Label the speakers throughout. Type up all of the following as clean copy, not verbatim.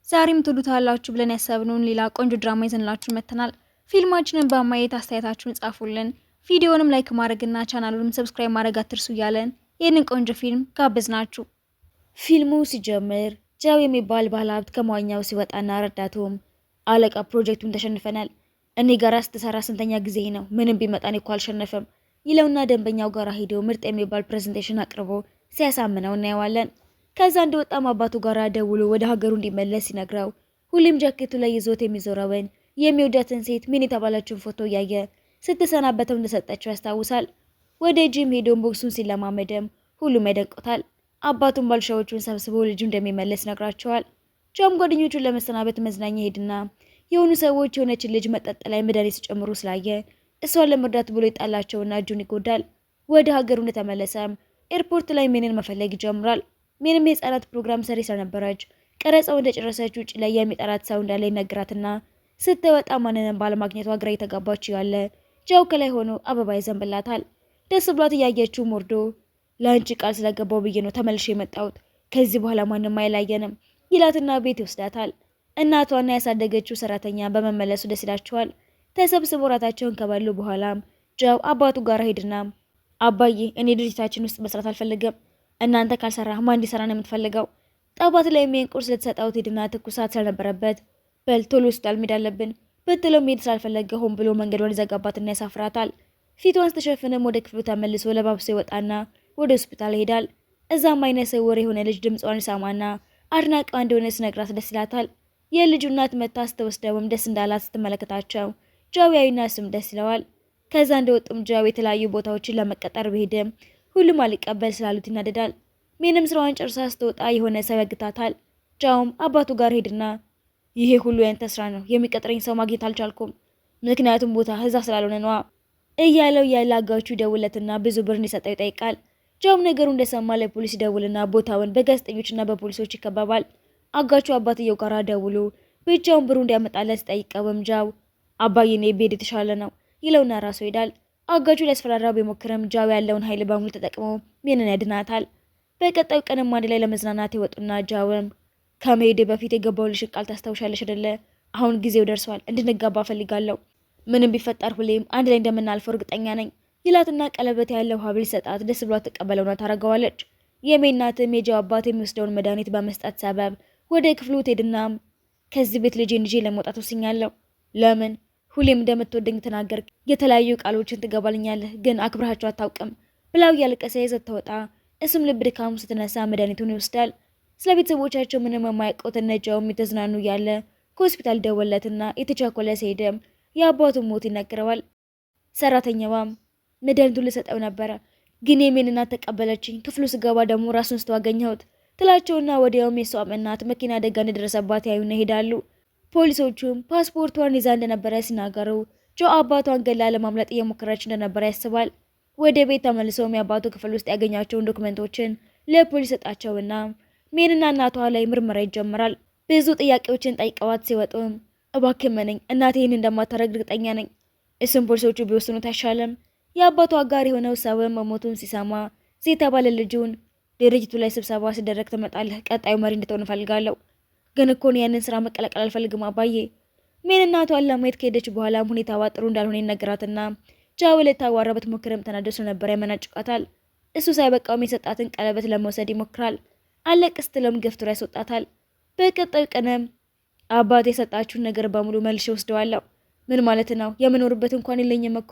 Speaker 1: ዛሬም ትሉታላችሁ ብለን ያሰብነውን ሌላ ቆንጆ ድራማ ይዘንላችሁ መጥተናል። ፊልማችንን በማየት አስተያየታችሁን ጻፉልን። ቪዲዮንም ላይክ ማድረግና ቻናሉንም ሰብስክራይብ ማድረግ አትርሱ እያለን ይህንን ቆንጆ ፊልም ጋበዝናችሁ። ፊልሙ ሲጀምር ጃው የሚባል ባለሀብት ከመዋኛው ሲወጣና ረዳቱም አለቃ ፕሮጀክቱን ተሸንፈናል፣ እኔ ጋር ስትሰራ ስንተኛ ጊዜ ነው? ምንም ቢመጣን እኮ አልሸነፈም ይለውና ደንበኛው ጋር ሄዶ ምርጥ የሚባል ፕሬዘንቴሽን አቅርቦ ሲያሳምነው እናየዋለን። ከዛ እንደወጣም አባቱ ጋር ደውሎ ወደ ሀገሩ እንዲመለስ ሲነግረው ሁሌም ጃኬቱ ላይ ይዞት የሚዞረውን የሚወዳትን ሴት ምን የተባለችውን ፎቶ እያየ ስትሰናበተው እንደሰጠችው ያስታውሳል። ወደ ጂም ሄዶም ቦክሱን ሲለማመደም ሁሉም ያደንቁታል። አባቱን ባልሻዎቹን ሰብስቦ ልጁ እንደሚመለስ ነግራቸዋል። ጃም ጓደኞቹን ለመሰናበት መዝናኛ ሄድና የሆኑ ሰዎች የሆነችን ልጅ መጠጥ ላይ መድኃኒት ሲጨምሩ ስላየ እሷን ለመርዳት ብሎ ይጣላቸውና እጁን ይጎዳል። ወደ ሀገሩ እንደተመለሰም ኤርፖርት ላይ ሜንን መፈለግ ይጀምራል። ሜንም የህፃናት ፕሮግራም ሰሪ ስለነበረች ቀረጻው እንደጨረሰች ውጭ ላይ የሚጠራት ሰው እንዳለ ይነግራትና ስትወጣ ማንንም ባለማግኘቷ ግራ የተጋባች ያለ ጃው ከላይ ሆኖ አበባ ይዘንብላታል። ደስ ብሏት እያየችው ሞርዶ ለአንቺ ቃል ስለገባው ብዬ ነው ተመልሼ የመጣሁት፣ ከዚህ በኋላ ማንም አይላየንም ይላትና ቤት ይወስዳታል። እናቷና ያሳደገችው ሰራተኛ በመመለሱ ደስ ይላቸዋል። ተሰብስበው ራታቸውን ከበሉ በኋላም ጃው አባቱ ጋር ሄድና አባዬ እኔ ድርጅታችን ውስጥ መስራት አልፈልግም፣ እናንተ ካልሰራ ማን እንዲሰራ ነው የምትፈልገው? ጠዋት ላይ የሚን ቁርስ ልትሰጠው ሄድና ትኩሳት ስለነበረበት በል ቶሎ ሆስፒታል መሄድ አለብን ብትለው መሄድ ስላልፈለገ ሆን ብሎ መንገዷን ይዘጋባትና ያሳፍራታል። ፊቷን ስትሸፍንም ወደ ክፍሉ ተመልሶ ለባብሶ ይወጣና ወደ ሆስፒታል ይሄዳል። እዛም አይነ ስውር የሆነ ልጅ ድምጿን ይሰማና አድናቂዋ እንደሆነ ስነግራት ደስ ይላታል። የልጁ እናት መታ ስትወስደውም ደስ እንዳላት ስትመለከታቸው ጃው ያዩና እሱም ደስ ይለዋል። ከዛ እንደወጡም ጃው የተለያዩ ቦታዎችን ለመቀጠር ቢሄድም ሁሉም አልቀበል ስላሉት ይናደዳል። ሜንም ስራዋን ጨርሳ ስትወጣ የሆነ ሰው ያግታታል። ጃውም አባቱ ጋር ሄድና ይሄ ሁሉ ያንተ ስራ ነው፣ የሚቀጥረኝ ሰው ማግኘት አልቻልኩም፣ ምክንያቱም ቦታ እዛ ስላልሆነ ነዋ እያለው ያለ አጋቹ ደውለትና ብዙ ብር እንዲሰጠው ይጠይቃል። ጃውም ነገሩ እንደሰማ ለፖሊስ ደውልና ቦታውን በጋዜጠኞችና በፖሊሶች ይከበባል። አጋቹ አባትየው ጋር ደውሎ ብቻውን ብሩ እንዲያመጣለት ሲጠይቀውም ጃው አባዬ እኔ ብሄድ የተሻለ ነው ይለውና ራሱ ይሄዳል። አጋቹ ሊያስፈራራው ቢሞክርም ጃው ያለውን ኃይል በሙሉ ተጠቅሞ ሜንን ያድናታል። በቀጣዩ ቀንም አንድ ላይ ለመዝናናት ይወጡና ጃውም ከመሄድ በፊት የገባሁልሽን ቃል ታስታውሻለሽ አይደለ? አሁን ጊዜው ደርሷል፣ እንድንጋባ ፈልጋለሁ። ምንም ቢፈጠር ሁሌም አንድ ላይ እንደምናልፈው እርግጠኛ ነኝ ይላትና ቀለበት ያለው ሀብል ሰጣት። ደስ ብሏት ተቀበለውና ታረገዋለች። የሜናትም የጃው አባት የሚወስደውን መድኃኒት በመስጠት ሰበብ ወደ ክፍሉ ትሄድና ከዚህ ቤት ልጄን ይዤ ለመውጣት ወስኛለሁ። ለምን? ሁሌም እንደምትወደኝ ተናገር፣ የተለያዩ ቃሎችን ትገባልኛለህ፣ ግን አክብራቸው አታውቅም ብላው ያለቀሰ ይዘት ተወጣ። እሱም ልብ ድካሙ ስትነሳ መድኃኒቱን ይወስዳል። ስለ ቤተሰቦቻቸው ምንም የማያውቀው ተነጃውም የተዝናኑ ያለ ከሆስፒታል ደወለትና የተቻኮለ ሲሄድም የአባቱን ሞት ይነግረዋል። ሰራተኛዋም መድኃኒቱን ልሰጠው ነበረ ግን የሜን እናት ተቀበለችኝ፣ ክፍሉ ስገባ ደግሞ ራሱን ስተዋገኘሁት ትላቸውና ወዲያውም የሷም እናት መኪና አደጋ እንደደረሰባት ያዩና ይሄዳሉ። ፖሊሶቹም ፓስፖርቷን ይዛ እንደነበረ ሲናገሩ ጆ አባቷን ገላ ለማምለጥ እየሞከረች እንደነበረ ያስባል። ወደ ቤት ተመልሰውም የአባቱ ክፍል ውስጥ ያገኛቸውን ዶክመንቶችን ለፖሊስ ሰጣቸውና ሜንና እናቷ ላይ ምርመራ ይጀምራል። ብዙ ጥያቄዎችን ጠይቀዋት ሲወጡም እባክህ መነኝ፣ እናቴ ይህን እንደማታደርግ እርግጠኛ ነኝ፣ እሱም ፖሊሶቹ ቢወስኑት አይሻልም? የአባቱ አጋር የሆነው ሰውም መሞቱን ሲሰማ የተባለ ልጁን ድርጅቱ ላይ ስብሰባ ሲደረግ ትመጣለህ፣ ቀጣዩ መሪ እንድትሆን እፈልጋለሁ፣ ግን እኮ ያንን ስራ መቀላቀል አልፈልግም አባዬ። ሜን እናቷን ለማየት ከሄደች በኋላም ሁኔታዋ ጥሩ እንዳልሆነ ይነግራትና ጃው ልታዋራ ብትሞክርም ተናዶ ስለነበረ ያመናጭቃታል። እሱ ሳይበቃውም የሰጣትን ቀለበት ለመውሰድ ይሞክራል። አለቅ ስትለውም ገፍትሮ ያስወጣታል። በቀጣዩ ቀንም አባት የሰጣችሁን ነገር በሙሉ መልሼ ወስደዋለሁ። ምን ማለት ነው? የምኖርበት እንኳን የለኝም እኮ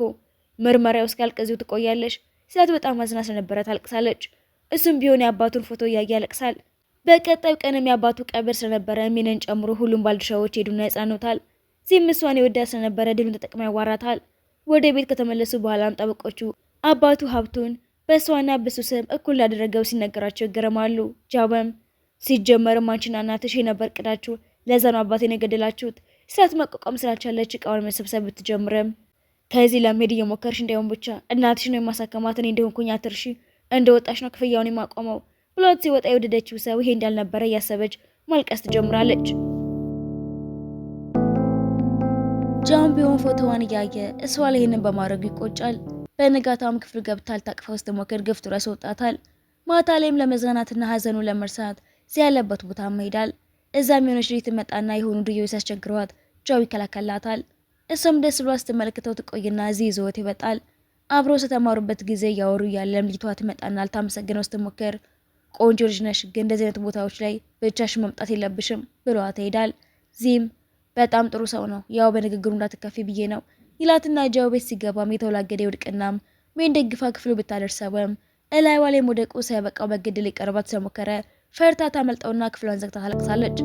Speaker 1: ምርመራው እስኪያልቅ እዚሁ ትቆያለሽ ስላት በጣም አዝና ስለነበረ ታልቅሳለች። እሱም ቢሆን የአባቱን ፎቶ እያየ ያለቅሳል። በቀጣዩ ቀንም የአባቱ ቀብር ስለነበረ ሜንን ጨምሮ ሁሉም ባልድርሻዎች ሄዱና ያጽናኑታል። ዚህም እሷን የወዳ ስለነበረ ድሉን ተጠቅማ ያዋራታል። ወደ ቤት ከተመለሱ በኋላም ጠበቆቹ አባቱ ሀብቱን በእሷና በሱ ስም እኩል ላደረገው ሲነገራቸው ይገረማሉ። ጃውም ሲጀመርም አንቺና እናትሽ የነበር ቅዳችሁ፣ ለዛ ነው አባቴን የገደላችሁት ስላት መቋቋም ስላልቻለች እቃውን መሰብሰብ ብትጀምርም ከዚህ ለመሄድ እየሞከርሽ እንዳይሆን ብቻ እናትሽ ነው የማሳከማት፣ እኔ እንደሆንኩኝ አትርሺ፣ እንደወጣሽ ነው ክፍያውን የማቆመው ብሏት ሲወጣ የወደደችው ሰው ይሄ እንዳልነበረ እያሰበች ማልቀስ ትጀምራለች። ጃም ቢሆን ፎቶዋን እያየ እሷ ላይ ይህንን በማድረጉ ይቆጫል። በንጋታም ክፍል ገብታ ልታቅፈው ስትሞክር ገፍትሮ ያስወጣታል። ማታ ላይም ለመዝናናትና ሀዘኑን ለመርሳት ያለበት ቦታ ይሄዳል። እዛም የሆነች ልጅ ትመጣና የሆኑ ዱርዬዎች ሲያስቸግሯት ጃው ይከላከላታል። እሷም ደስ ብሏ ስትመለከተው ትቆይና እዚህ ይዘውት ይመጣል። አብሮ ስተማሩበት ጊዜ እያወሩ ያለም ልጅቷ ትመጣና ልታመሰግነው ስትሞክር ቆንጆ ልጅ ነሽ፣ ግን እንደዚህ አይነት ቦታዎች ላይ ብቻሽ መምጣት የለብሽም ብሏት ይሄዳል። ዚህም በጣም ጥሩ ሰው ነው፣ ያው በንግግሩ እንዳትከፊ ብዬ ነው ይላትና ጃው ቤት ሲገባም የተወላገደ ይወድቅናም ሜን ደግፋ ክፍሉ ብታደርሰውም እላይዋ ላይ መውደቁ ሳይበቃው በግድ ሊቀርባት ስለሞከረ ፈርታ ታመልጠውና ክፍሏን ዘግታ ታለቅሳለች።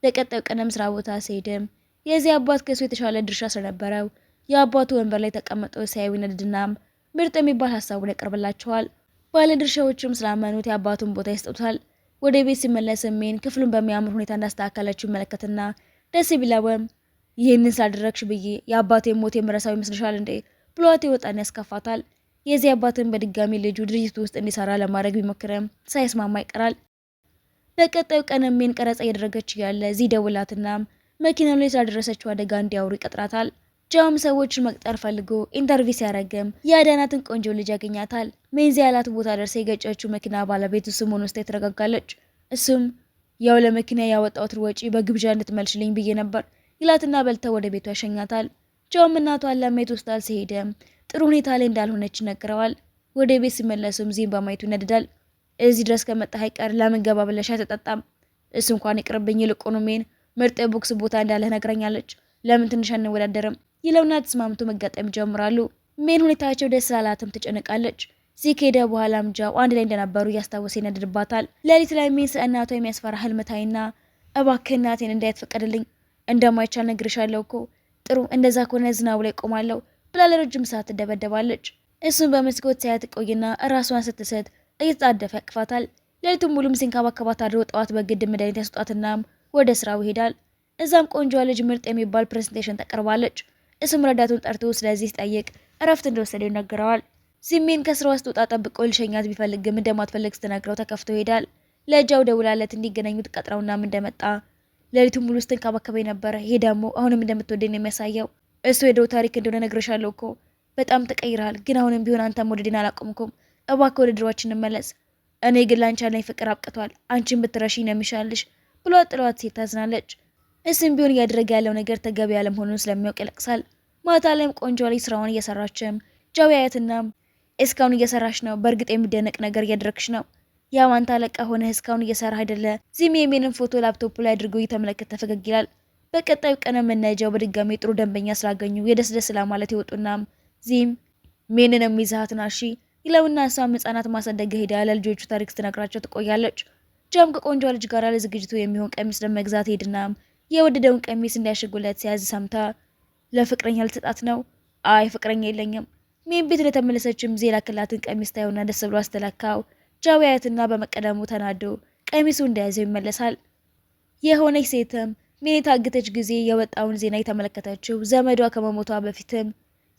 Speaker 1: በቀጣዩ ቀንም ስራ ቦታ ሲሄድም የዚህ አባት ከሱ የተሻለ ድርሻ ስለነበረው የአባቱ ወንበር ላይ ተቀምጦ ሲያዩ ይነድድናም ምርጥ የሚባል ሀሳቡን ያቀርብላቸዋል። ባለ ድርሻዎችም ስላመኑት የአባቱን ቦታ ይሰጡታል። ወደ ቤት ሲመለስ ሜን ክፍሉን በሚያምር ሁኔታ እንዳስተካከለችው ይመለከትና ደስ ቢለውም ይህንን ስላደረግሽ ብዬ የአባቴን ሞት የምረሳው ይመስልሻል እንዴ ብሏት ይወጣን ያስከፋታል። የዚህ አባትን በድጋሚ ልጁ ድርጅቱ ውስጥ እንዲሰራ ለማድረግ ቢሞክርም ሳይስማማ ይቀራል። በቀጣዩ ቀን ሜን ቀረጻ እያደረገች ያለ እዚህ ደውላትና መኪናው ላይ ስላደረሰችው አደጋ እንዲያወሩ ይቀጥራታል። ጃውም ሰዎችን መቅጠር ፈልጎ ኢንተርቪው ሲያደርግም ያዳናትን ቆንጆ ልጅ ያገኛታል። ሜንዚ ያላት ቦታ ደርሳ የገጨችው መኪና ባለቤቱ ስሙን ውስጥ የተረጋጋለች። እሱም ያው ለመኪና ያወጣሁት ወጪ በግብዣ እንድትመልሽልኝ ብዬ ነበር ይላትና በልተው ወደ ቤቷ ያሸኛታል። ጃውም እናቷን ለማየት ውስጣል ሲሄድም ጥሩ ሁኔታ ላይ እንዳልሆነች ይነግረዋል። ወደ ቤት ሲመለሱም ዚህም በማየቱ ይነድዳል። እዚህ ድረስ ከመጣህ አይቀር ለምን ገባ ብለሽ አትጠጣም? እሱ እንኳን ይቅርብኝ፣ ይልቁኑ ሜን ምርጥ ቦክስ ቦታ እንዳለህ ነግረኛለች፣ ለምን ትንሽ አንወዳደርም ይለውና ተስማምቶ መጋጠም ይጀምራሉ። ሜን ሁኔታቸው ደስ ስላላትም ትጨነቃለች። እዚህ ከሄደ በኋላም ጃው አንድ ላይ እንደነበሩ እያስታወሰ ይነድድባታል። ሌሊት ላይ ሜን እናቷ የሚያስፈራ ህልም ታይና እባክህ እናቴን እንዳያት ፈቀድልኝ፣ እንደማይቻል ነግርሻለሁ እኮ ጥሩ እንደዛ ከሆነ ዝናቡ ላይ ቆማለሁ ብላ ለረጅም ሰዓት ትደበደባለች። እሱም በመስኮት ሳያት ቆይና ራሷን ስትስት እየተጣደፈ ያቅፋታል። ሌሊቱን ሙሉም ሲንከባከባት አድሮ ጠዋት በግድ መድኃኒት ያስጧትና ወደ ስራው ይሄዳል። እዛም ቆንጆ ልጅ ምርጥ የሚባል ፕሬዘንቴሽን ታቀርባለች። እሱም ረዳቱን ጠርቶ ስለዚህ ሲጠይቅ እረፍት እንደወሰደው ይነግረዋል። ዚሜን ከስራው አስወጣ ጠብቆ ልሸኛት ቢፈልግም እንደማትፈልግ ስትነግረው ተከፍቶ ይሄዳል። ለጃው ደውላለት እንዲገናኙ ትቀጥረውናም እንደመጣ ሌሊቱን ሙሉ ስትንከባከበኝ ነበረ፣ ይሄ ደግሞ አሁንም እንደምትወደኝ ነው የሚያሳየው። እሱ የድሮ ታሪክ እንደሆነ ነግሬሻለሁ እኮ በጣም ተቀይረሃል፣ ግን አሁንም ቢሆን አንተም መውደዴን አላቆምኩም። እባክህ ወደ ድሯችን እንመለስ። እኔ ግን ላንቺ ያለኝ ፍቅር አብቅቷል፣ አንቺን ብትረሺኝ ነው የሚሻልሽ ብሎ ጥሏት ሴት ታዝናለች። እሱም ቢሆን እያደረገ ያለው ነገር ተገቢ ያለመሆኑን ስለሚያውቅ ይለቅሳል። ማታ ላይም ቆንጆ ላይ ስራውን እየሰራችም ጃው ያያትና እስካሁን እየሰራሽ ነው፣ በእርግጥ የሚደነቅ ነገር እያደረግሽ ነው። ያው አንተ አለቃ ሆነህ እስካሁን እየሰራህ አይደለ? ዚም የሜንን ፎቶ ላፕቶፑ ላይ አድርጎ እየተመለከተ ፈገግ ይላል። በቀጣዩ ቀን መናጃው በድጋሚ ጥሩ ደንበኛ ስላገኙ የደስ ለማለት ይወጡና ዚም ሜንንም ይዛሃትና እሺ ይለውና እሷም ህጻናት ማሳደግ ሄዳ ለልጆቹ ታሪክ ስትነግራቸው ትቆያለች። ጃም ከቆንጆ ልጅ ጋር ለዝግጅቱ የሚሆን ቀሚስ ለመግዛት ሄድና የወደደውን ቀሚስ እንዲያሽጉለት ሲያዝ ሰምታ ለፍቅረኛ ልትጣት ነው። አይ ፍቅረኛ የለኝም። ሜን ቤት ለተመለሰችም ዜላ ክላትን ቀሚስ ታየውና ደስ ብሎ አስተላካው ጃው ያያትና በመቀደሙ ተናዶ ቀሚሱ እንደያዘው ይመለሳል። የሆነች ሴትም ሜን የታገተች ጊዜ የወጣውን ዜና የተመለከተችው ዘመዷ ከመሞቷ በፊትም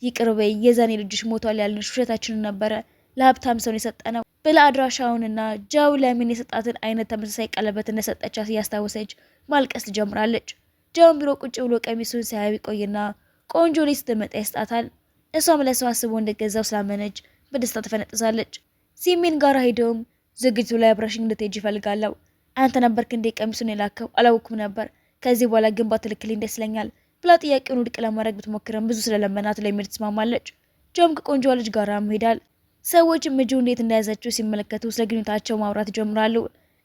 Speaker 1: ይቅርበይ የዛኔ ልጅሽ ሞቷል ያልንሽ ውሸታችንን ነበረ፣ ለሀብታም ሰውን የሰጠነው ብላ አድራሻውንና ጃው ለሜን የሰጣትን አይነት ተመሳሳይ ቀለበት እንደሰጠቻት እያስታወሰች ማልቀስ ትጀምራለች። ጃውን ቢሮ ቁጭ ብሎ ቀሚሱን ሳያዩ ቆይና ቆንጆ ልጅ ስትመጣ ይስጣታል። እሷም ለሰው አስቦ እንደገዛው ስላመነች በደስታ ትፈነጥዛለች። ሲሜን ጋር ሄደውም ዝግጅቱ ላይ አብረሽኝ እንድትሄጂ ይፈልጋለሁ። አንተ ነበርክ እንዴ ቀሚሱን የላከው? አላወኩም ነበር። ከዚህ በኋላ ግን ባትልክልኝ ደስ ይለኛል ብላ ጥያቄውን ውድቅ ለማድረግ ብትሞክርም ብዙ ስለለመናት ለሚሄድ ትስማማለች። ጃውም ከቆንጆ ልጅ ጋር ይሄዳል። ሰዎችም እጁ እንዴት እንደያዘችው ሲመለከቱ ስለ ግንኙነታቸው ማውራት ይጀምራሉ።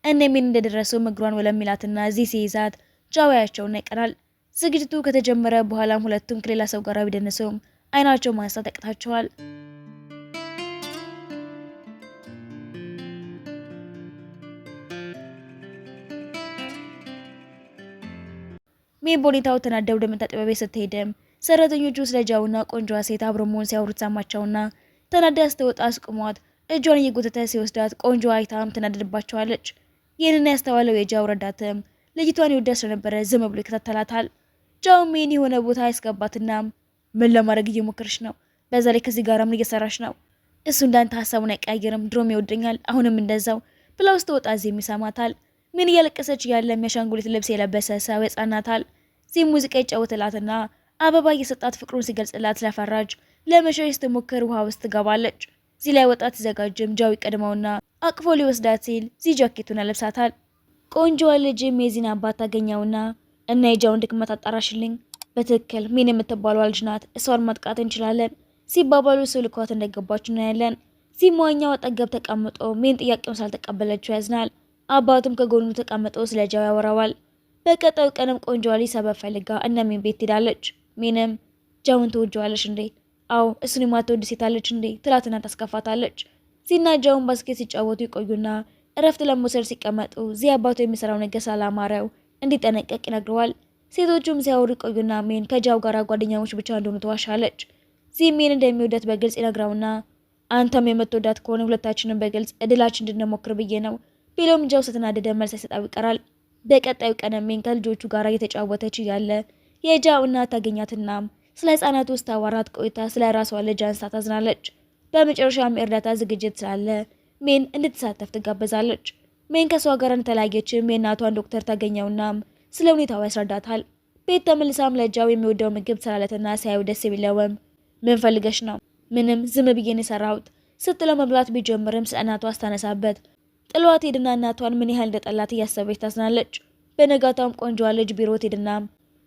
Speaker 1: ሜን እንደደረሰው ምግሯን ወለሚላትና እዚህ ሲይዛት ጃው ያያቸውና ይቀናል። ዝግጅቱ ከተጀመረ በኋላም ሁለቱም ከሌላ ሰው ጋር ቢደነሰውም አይናቸው ማንሳት ያቅታቸዋል። ሜን በሁኔታው ተናደው ወደ መታጠቢያ ቤት ስትሄድም ሰራተኞቹ ስለ ጃውና ቆንጆዋ ሴት አብሮ መሆን ሲያወሩ ተሰማቸውና ተናዳ ስትወጣ አስቁሟት እጇን እየጎተተ ሲወስዳት ቆንጆ አይታም ትናደድባቸዋለች። ይህንን ያስተዋለው የጃው ረዳትም ልጅቷን ይወዳት ስለነበረ ዝም ብሎ ይከታተላታል። ጃው ሜን የሆነ ቦታ ያስገባትና ምን ለማድረግ እየሞከርሽ ነው? በዛ ላይ ከዚህ ጋር ምን እየሰራሽ ነው? እሱ እንዳንተ ሀሳቡን አይቀያየርም፣ ድሮም ይወደኛል፣ አሁንም እንደዛው ብላ ውስጥ ወጣ ዚም ይሰማታል። ምን እያለቀሰች ያለ የሚያሻንጉሊት ልብስ የለበሰ ሰው ያጻናታል። ዚም ሙዚቃ ይጫወትላትና አበባ እየሰጣት ፍቅሩን ሲገልጽላት ስለፈራጅ ለመሸሽ ስትሞክር ውሃ ውስጥ ትገባለች። እዚህ ላይ ወጣት ሲዘጋጅም ጃው ይቀድመውና አቅፎ ሊወስዳት ሲል ዚ ጃኬቱን ያለብሳታል። ቆንጆዋ ልጅም የዚህን አባት ታገኘውና እና የጃውን ድክመት አጣራሽልኝ፣ በትክክል ምን የምትባለው ልጅ ናት፣ እሷን ማጥቃት እንችላለን ሲባባሉ ስልኳት እንደገባች እናያለን። ሲሟኛው አጠገብ ተቀምጦ ሜን ጥያቄውን ሳልተቀበለችው ያዝናል። አባቱም ከጎኑ ተቀምጦ ስለ ጃው ያወራዋል። በቀጣዩ ቀንም ቆንጆዋ ልጅ ሰበብ ፈልጋ እነ ሜን ቤት ትሄዳለች። ሜንም ጃውን ትወጂዋለሽ እንዴ? አዎ እሱን የማትወድ ሴት አለች እንዴ? ትላትና ታስከፋታለች። ዚና ጃውን ባስኬት ሲጫወቱ ይቆዩና እረፍት ለመውሰድ ሲቀመጡ ዚ አባቱ የሚሰራው ነገር ሳላማረው እንዲጠነቀቅ ይነግረዋል። ሴቶቹም ሲያወሩ ይቆዩና ሜን ከጃው ጋር ጓደኛሞች ብቻ እንደሆኑ ተዋሻለች። ዚሜን እንደሚወዳት በግልጽ ይነግረውና አንተም የምትወዳት ከሆነ ሁለታችንን በግልጽ እድላችን እንድንሞክር ብዬ ነው ቢለውም ጃው ስትናደደ መልስ ሳይሰጠው ይቀራል። በቀጣዩ ቀን ሜን ከልጆቹ ጋር እየተጫወተች እያለ የጃው እናት ታገኛትና ስለ ህፃናት ውስጥ ታዋራት ቆይታ ስለ ራሷ ልጅ አንስታ ታዝናለች። በመጨረሻም የእርዳታ ዝግጅት ስላለ ሜን እንድትሳተፍ ትጋበዛለች። ሜን ከሷ ጋር እንደተለያየችም የእናቷን ዶክተር ታገኘውና ስለ ሁኔታው ያስረዳታል። ቤት ተመልሳም ለጃው የሚወደው ምግብ ስላለትና ሲያዩ ደስ ቢለውም ምን ፈልገሽ ነው? ምንም ዝም ብዬ ነው የሰራሁት ስትለው መብላት ቢጀምርም ስለ እናቷ አስታነሳበት። ጥሏት ሄድና እናቷን ምን ያህል እንደጠላት እያሰበች ታዝናለች። በነጋታውም ቆንጆዋ ልጅ ቢሮ ሄድና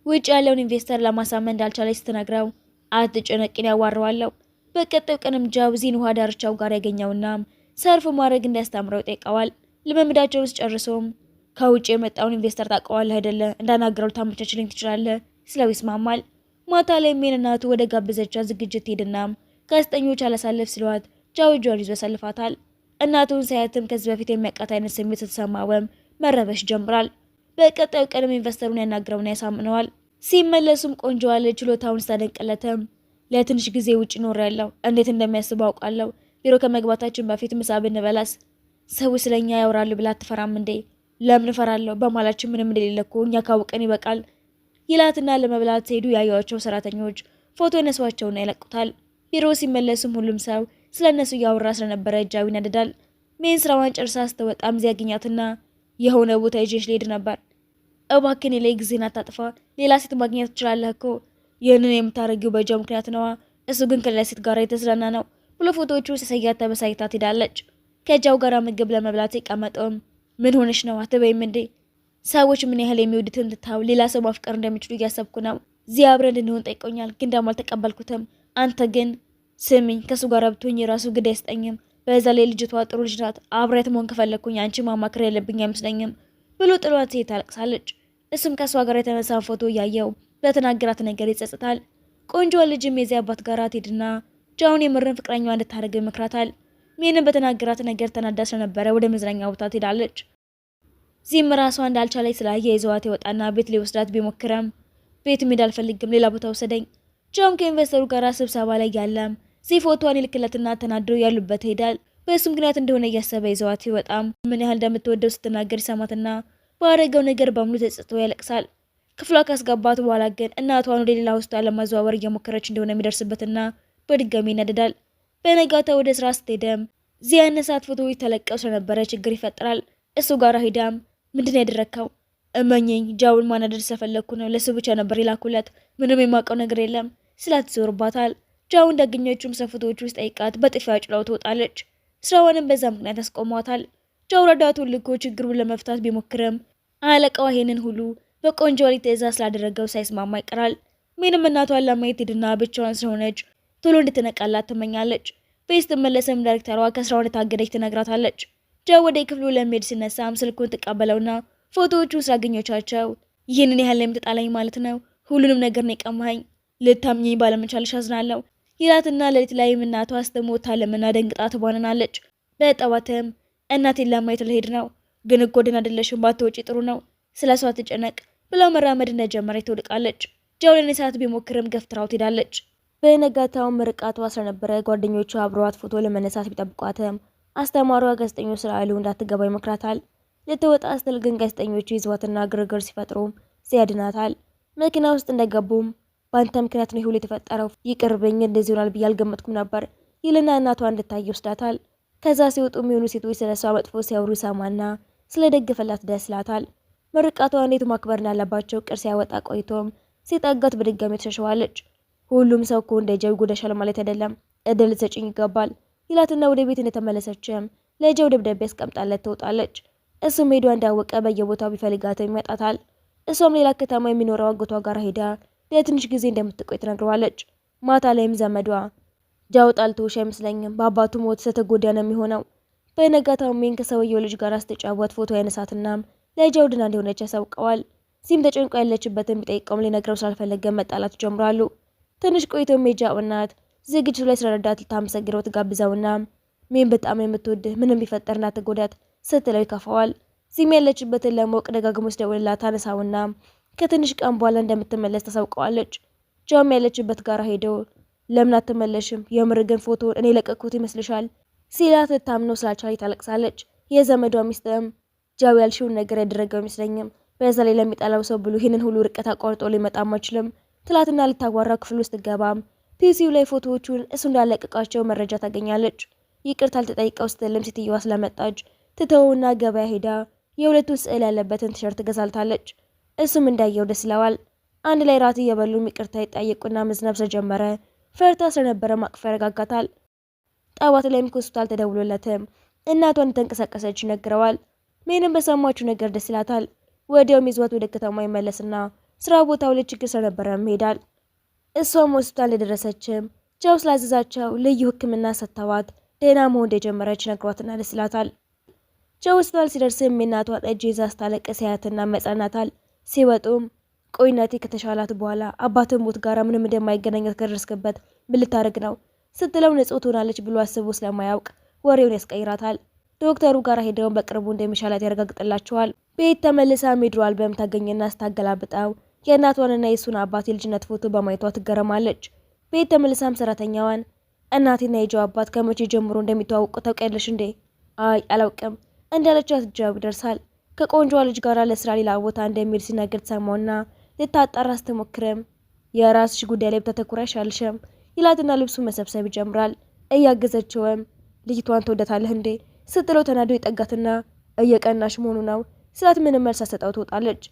Speaker 1: ውጭ ያለውን ኢንቨስተር ለማሳመን እንዳልቻለች ስትነግረው አትጨነቂን ያዋረዋለሁ። በቀጣዩ ቀንም ጃው ዚን ውሃ ዳርቻው ጋር ያገኘውና ሰርፍ ማድረግ እንዲያስተምረው ይጠይቀዋል። ልምምዳቸውን ጨርሶም ከውጭ የመጣውን ኢንቨስተር ታውቀዋለህ አይደለ? እንዳናገረው ታመቻችልኝ ትችላለህ ስለው ይስማማል። ማታ ላይ ሜን እናቱ ወደ ጋበዘቻት ዝግጅት ሄድና ጋዜጠኞች አላሳለፍ ሲሏት ጃው እጇን ይዞ ያሳልፋታል። እናቱን ሳያትም ከዚህ በፊት የሚያቃት አይነት ስሜት ስትሰማውም መረበሽ ጀምራል። በቀጣዩ ቀንም ኢንቨስተሩን ያናግረውና ያሳምነዋል። ሲመለሱም ቆንጆዋ ልጅ ችሎታውን ስታደንቅለትም ለትንሽ ጊዜ ውጭ ኖር ያለው እንዴት እንደሚያስቡ አውቃለሁ። ቢሮ ከመግባታችን በፊት ምሳ ብንበላስ ሰው ስለኛ ያወራሉ ብላ አትፈራም እንዴ? ለምን እፈራለሁ? በማላችን ምንም እንደሌለ እኮ እኛ ካወቀን ይበቃል ይላትና ለመብላት ሲሄዱ ያዩዋቸው ሰራተኞች ፎቶ ያነሷቸውና ይለቁታል። ቢሮ ሲመለሱም ሁሉም ሰው ስለነሱ እያወራ ስለነበረ ጃው ይናደዳል። ሜን ስራዋን ጨርሳ ስትወጣም ዚያ ያገኛትና የሆነ ቦታ ይዤሽ ልሄድ ነበር፣ እባክህ ላይ ጊዜን አታጥፋ፣ ሌላ ሴት ማግኘት ትችላለህ እኮ። ይህንን የምታደርጊው በጃው ምክንያት ነዋ፣ እሱ ግን ከሌላ ሴት ጋር የተዝናና ነው ብሎ ፎቶዎቹ ሲያሳያት ተበሳይታ ትሄዳለች። ከጃው ጋር ምግብ ለመብላት ሲቀመጡም ምን ሆነሽ ነው አትበይም እንዴ? ሰዎች ምን ያህል የሚወዱትን ትታው ሌላ ሰው ማፍቀር እንደሚችሉ እያሰብኩ ነው። እዚህ አብረን እንድንሆን ጠይቆኛል፣ ግን ደግሞ አልተቀበልኩትም። አንተ ግን ስሚኝ፣ ከሱ ጋር ብትሆኝ የራሱ ግድ አይስጠኝም። በዛ ላይ ልጅቷ ጥሩ ልጅ ናት። አብሬያት መሆን ከፈለግኩኝ አንቺ ማማከር ያለብኝ አይመስለኝም ብሎ ጥሏት ሴት ታለቅሳለች። እሱም ከሷ ጋር የተነሳን ፎቶ እያየው በተናገራት ነገር ይጸጽታል። ቆንጆ ልጅም የዚያ አባት ጋር ትሄድና ጃውን የምርን ፍቅረኛዋ እንድታደርገው ይመክራታል። ሜንም በተናገራት ነገር ተናዳ ስለነበረ ወደ መዝናኛ ቦታ ትሄዳለች። ዚም ራሷ እንዳልቻለች ስላየ ይዘዋት ይወጣና ቤት ሊወስዳት ቢሞክረም ቤት መሄድ አልፈልግም፣ ሌላ ቦታ ወሰደኝ። ጃም ከኢንቨስተሩ ጋር ስብሰባ ላይ ያለም ዚ ፎቶዋን ይልክለትና ተናድሮ ያሉበት ይሄዳል። በእሱ ምክንያት እንደሆነ እያሰበ ይዘዋት ይወጣም። ምን ያህል እንደምትወደው ስትናገር ይሰማትና ባረገው ነገር በሙሉ ተጸጽቶ ያለቅሳል። ክፍሏ ካስገባት በኋላ ግን እናቷን ወደ ሌላ ሆስፒታል ለማዘዋወር እየሞከረች እንደሆነ የሚደርስበትና በድጋሚ ይናደዳል። በነጋታ ወደ ስራ ስትሄድም ዚ ያነሳት ፎቶዎች ተለቀው ስለነበረ ችግር ይፈጠራል። እሱ ጋር ሄዳም ምንድን ያደረግከው? እመኘኝ፣ ጃውን ማናደድ ስለፈለግኩ ነው። ለሱ ብቻ ነበር የላኩለት፣ ምንም የማውቀው ነገር የለም ስላት ትዞርባታል። ጃው እንዳገኘችውም ሰፎቶች ውስጥ ጠይቃት በጥፊ አጭላው ትወጣለች። ስራዋንም በዛ ምክንያት ያስቆሟታል። ጃው ረዳቱን ልኮ ችግሩን ለመፍታት ቢሞክርም አለቃዋ ይሄንን ሁሉ በቆንጆ ልጅ ትዕዛዝ ስላደረገው ሳይስማማ ይቀራል። ምንም እናቷን ለማየት ሄድና ብቻዋን ስለሆነች ቶሎ እንድትነቃላት ትመኛለች። ቤት ስትመለስም ዳይሬክተሯ ከስራው እንደታገደች ትነግራታለች። ጃው ወደ ክፍሉ ለመሄድ ሲነሳም ስልኩን ትቀበለውና ፎቶዎቹ ስላገኘቻቸው ይህንን ያህል የምትጣላኝ ማለት ነው? ሁሉንም ነገር ነው የቀማኸኝ። ልታምኚኝ ባለመቻልሽ አዝናለሁ ይላትና ሌሊት ላይም እናቷ ስትሞት ታለምና ደንግጣ ትባንናለች። በጠዋትም እናቴን ለማየት ልሄድ ነው፣ ግን እኮ ደህና አይደለሽም፣ ባትወጪ ጥሩ ነው፣ ስለሷ ትጨነቅ ብላ መራመድ እንደጀመረች ትወድቃለች። ጃው ለነሳት ቢሞክርም ገፍትራው ትሄዳለች። በነጋታውም ምርቃቷ ስለነበረ ጓደኞቿ አብረዋት ፎቶ ለመነሳት ቢጠብቋትም አስተማሪዋ ጋዜጠኞች ስላሉ እንዳትገባ ይመክራታል። ልትወጣ ስትል ግን ጋዜጠኞቹ ይዘዋትና ግርግር ሲፈጥሩ ያድናታል። መኪና ውስጥ እንደገቡም በአንተ ምክንያት ነው ሁሉ የተፈጠረው፣ ይቅርብኝ፣ እንደዚህ ይሆናል ብዬ አልገመትኩም ነበር ይልና እናቷ እንድታይ ይወስዳታል። ከዛ ሲወጡ የሚሆኑ ሴቶች ስለሷ መጥፎ ሲያወሩ ይሰማና ስለደገፈላት ደስ ይላታል። ምርቃቷ እንዴት ማክበር እንዳለባቸው ቅር ሲያወጣ ቆይቶም ሲጠጋት በድጋሚ ተሸሸዋለች። ሁሉም ሰው እኮ እንደ ጃው ይጎዳሻል ማለት አይደለም፣ እድል ልትሰጪኝ ይገባል ይላትና ወደ ቤት እንደተመለሰችም ለጃው ደብዳቤ አስቀምጣለት ትወጣለች።
Speaker 2: እሱም ሄዷ እንዳወቀ በየቦታው ቢፈልጋትም ይመጣታል። እሷም ሌላ ከተማ የሚኖረው አጎቷ ጋር ሄዳ ለትንሽ ጊዜ እንደምትቆይ ትነግረዋለች። ማታ ላይም ዘመዷ ጃው ጣልቶሽ አይመስለኝም በአባቱ ሞት ስለተጎዳ ነው የሚሆነው። በነጋታው ሜን ከሰውየው ልጅ ጋር ስትጫወት ፎቶ ያነሳትና ለጃው ድና እንደሆነች ያሳውቀዋል። ሲም ተጨንቆ ያለችበትን ቢጠይቀውም ሊነግረው ስላልፈለገ መጣላት ይጀምራሉ። ትንሽ ቆይቶም የጃው እናት ዝግጅቱ ላይ ስለረዳት ልታመሰግነው ትጋብዘውና ሜን በጣም የምትወድህ ምንም ቢፈጠር እንዳትጎዳት ስትለው ይከፋዋል። ሲም ያለችበትን ለማወቅ ደጋግሞ ሲደውልላት ታነሳውና ከትንሽ ቀን በኋላ እንደምትመለስ ታሳውቀዋለች። ጃውም ያለችበት ጋር ሄደው ለምን አትመለሽም? የምር ግን ፎቶውን እኔ ለቀኩት ይመስልሻል? ሲላት ልታምነው ስላልቻለች ታለቅሳለች። የዘመዷ ሚስትም ጃው ያልሽውን ነገር ያደረገው አይመስለኝም፣ በዛ ላይ ለሚጠላው ሰው ብሎ ይህንን ሁሉ ርቀት አቋርጦ ሊመጣም አይችልም ትላትና ልታጓራ ክፍል ውስጥ ገባም። ፒሲው ላይ ፎቶዎቹን እሱ እንዳለቀቃቸው መረጃ ታገኛለች። ይቅርታ ልትጠይቀው ስትልም ሴትዮዋ ስለመጣች ትተውና ገበያ ሄዳ የሁለቱን ስዕል ያለበትን ቲሸርት ገዛልታለች። እሱም እንዳየው ደስ ይለዋል። አንድ ላይ ራት እየበሉም ይቅርታ ይጠይቁና መዝነብ ስለጀመረ ፈርታ ስለነበረ ማቅፍ ያረጋጋታል። ጠዋት ላይም ከሆስፒታል ተደውሎለትም እናቷን እንደተንቀሳቀሰች ይነግረዋል። ሜንም በሰማችው ነገር ደስ ይላታል። ወዲያውም ይዟት ወደ ከተማ ይመለስና ስራ ቦታው ላይ ችግር ስለነበረም ይሄዳል። እሷም ሆስፒታል እንደደረሰችም ጃው ስላዘዛቸው ልዩ ሕክምና ሰጥተዋት ደህና መሆን እንደጀመረች ነግሯትና ደስ ይላታል። ጃው ሆስፒታል ሲደርስም የእናቷን እጅ ይዛ ስታለቅስ ያያትና መጽናናታል። ሲወጡም ቆይ እናቴ ከተሻላት በኋላ አባትን ሞት ጋር ምንም እንደማይገናኛት ከደረስክበት ምን ልታደርግ ነው ስትለው ንጹህ ትሆናለች ብሎ አስቦ ስለማያውቅ ወሬውን ያስቀይራታል። ዶክተሩ ጋር ሄደውን በቅርቡ እንደሚሻላት ያረጋግጥላቸዋል። ቤት ተመልሳ ሜድሮ አልበም ታገኝና ስታገላብጠው የእናቷንና የሱን አባት የልጅነት ፎቶ በማየቷ ትገረማለች። ቤት ተመልሳም ሰራተኛዋን እናቴና የጃው አባት ከመቼ ጀምሮ እንደሚተዋወቁ ታውቂያለሽ እንዴ? አይ አላውቅም እንዳለቻት ጃው ይደርሳል። ከቆንጆዋ ልጅ ጋር ለስራ ሌላ ቦታ እንደሚል ሲነግር ተሰማውና ልታጣራ ስትሞክርም የራስሽ ጉዳይ ላይ ብታተኩሪ አይሻልሽም ይላትና ልብሱን መሰብሰብ ይጀምራል። እያገዘችውም ልጅቷን ትወዳታለህ እንዴ ስትለው ተናዶ ይጠጋትና እየቀናሽ መሆኑ ነው ስላት ምንም መልስ ሳትሰጠው ትወጣለች።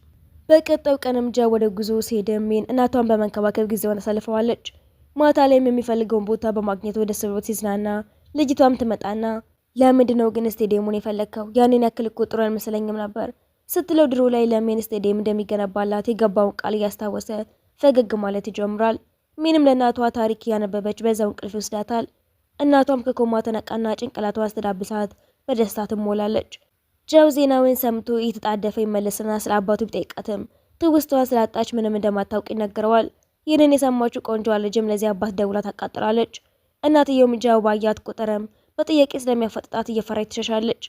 Speaker 2: በቀጣዩ ቀንም ጃው ወደ ጉዞ ሲሄድ ሜን እናቷን በመንከባከብ ጊዜዋን አሳልፈዋለች። ማታ ላይም የሚፈልገውን ቦታ በማግኘት ወደ ስብሎት ሲዝናና ልጅቷም ትመጣና ለምንድን ነው ግን ስቴዲየሙን የፈለግከው? ያንን ያክል እኮ ጥሩ አልመሰለኝም ነበር ስትለው ድሮ ላይ ለሜን ስቴዲየም እንደሚገነባላት የገባውን ቃል እያስታወሰ ፈገግ ማለት ይጀምራል። ሜንም ለእናቷ ታሪክ እያነበበች በዛው እንቅልፍ ይወስዳታል። እናቷም ከኮማ ተነቃና ጭንቅላቷን አስተዳብሳት በደስታ ትሞላለች። ጃው ዜናውን ሰምቶ እየተጣደፈ ይመለስና ስለ አባቱ ቢጠይቃትም ትውስታዋ ስላጣች ምንም እንደማታውቅ ይነግረዋል። ይህንን የሰማችው ቆንጆዋ ልጅም ለዚህ አባት ደውላ ታቃጥላለች። እናትየውም ጃው ባያት ቁጥርም በጥያቄ ስለሚያፈጥጣት እየፈራች ትሸሻለች።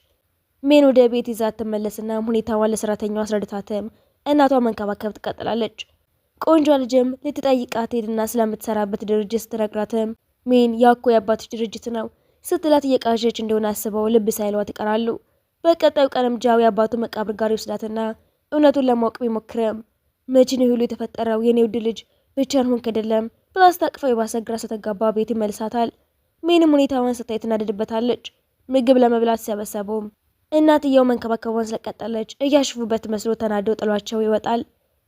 Speaker 2: ሜን ወደ ቤት ይዛት ትመለስና ሁኔታዋን ለሰራተኛዋ አስረድታትም እናቷ መንከባከብ ትቀጥላለች። ቆንጆ ልጅም ልትጠይቃት ሄድና ስለምትሰራበት ድርጅት ስትነግራትም ሜን ያኮ የአባትሽ ድርጅት ነው ስትላት እየቃዠች እንደሆነ አስበው ልብ ሳይሏት ይቀራሉ። በቀጣዩ ቀንም ጃው የአባቱ መቃብር ጋር ይወስዳትና እውነቱን ለማወቅ ቢሞክርም መቼ ነው ሁሉ የተፈጠረው የኔ ውድ ልጅ ብቻን ሆንክ አይደለም ብላ ስታቅፈው የባሰ ግራ ስተጋባ ቤት ይመልሳታል። ሜንም ሁኔታዋን ስታይ ትናደድበታለች። ምግብ ለመብላት ሲሰበሰቡም እናትየው መንከባከቧን ስለቀጠለች እያሽፉበት መስሎ ተናደው ጥሏቸው ይወጣል።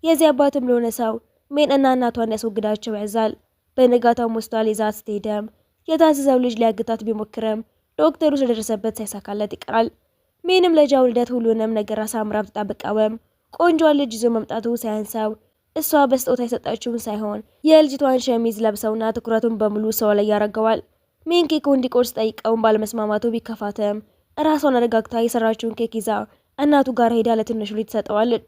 Speaker 2: የዚህ አባትም ለሆነ ሰው ሜን እና እናቷን ያስወግዳቸው ያዛል። በንጋታው ሆስፒታል ይዛት ስትሄድም የታዘዘው ልጅ ሊያግታት ቢሞክርም ዶክተሩ ስለደረሰበት ሳይሳካለት ይቀራል። ሜንም ለጃው ልደት ሁሉንም ነገር አሳምራ ብትጠብቀውም ቆንጆን ልጅ ይዞ መምጣቱ ሳያንሰው እሷ በስጦታ የሰጠችውን ሳይሆን የልጅቷን ሸሚዝ ለብሰውና ትኩረቱን በሙሉ ሰው ላይ ያደርገዋል። ሜን ኬክ እንዲቆርስ ጠይቀውን ባለመስማማቱ ቢከፋትም ራሷን አረጋግታ የሰራችውን ኬክ ይዛ እናቱ ጋር ሄዳ ለትንሹ ልጅ ትሰጠዋለች።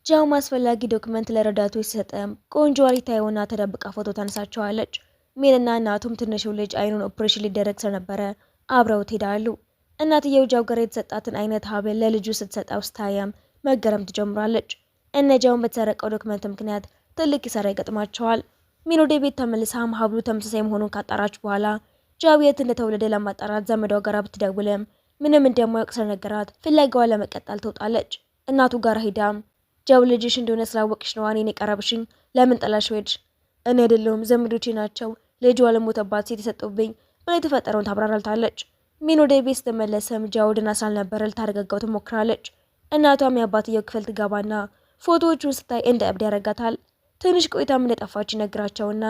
Speaker 2: ጃውም አስፈላጊ ዶክመንት ለረዳቱ ሲሰጥም ቆንጆዋ ሊታየውና ተደብቃ ፎቶ ታነሳቸዋለች። ሜንና እናቱም ትንሹ ልጅ አይኑን ኦፕሬሽን ሊደረግ ስለነበረ አብረው ትሄዳሉ። እናትየው ጃው ጋር የተሰጣትን አይነት ሀብል ለልጁ ስትሰጠው ስታየም መገረም ትጀምራለች። እነ ጃውን በተሰረቀው ዶክመንት ምክንያት ትልቅ ኪሳራ ይገጥማቸዋል። ሜን ወደ ቤት ተመልሳም ሀብሉ ተመሳሳይ መሆኑን ካጣራች በኋላ ጃው የት እንደተወለደ ለማጣራት ዘመዷ ጋር ብትደውልም ምንም እንደማያውቅ ስለነገራት ፍለጋዋን ለመቀጠል ትወጣለች። እናቱ ጋር ሄዳም ጃው ልጅሽ እንደሆነ ስላወቅሽ ነው እኔን የቀረብሽኝ፣ ለምን ጠላሽ ሄድሽ? እኔ አይደለሁም ዘመዶቼ ናቸው ልጇ ለሞተባት ሴት የሰጡብኝ ብላ የተፈጠረውን ታብራራልታለች። ሜን ወደ ቤት ስትመለስም ጃው ድና ስላልነበረ ልታረጋጋው ትሞክራለች። እናቷም የአባትየው ክፍል ትገባና ፎቶዎቹን ስታይ እንደ እብድ ያረጋታል። ትንሽ ቆይታም እንደጠፋች ይነግራቸውና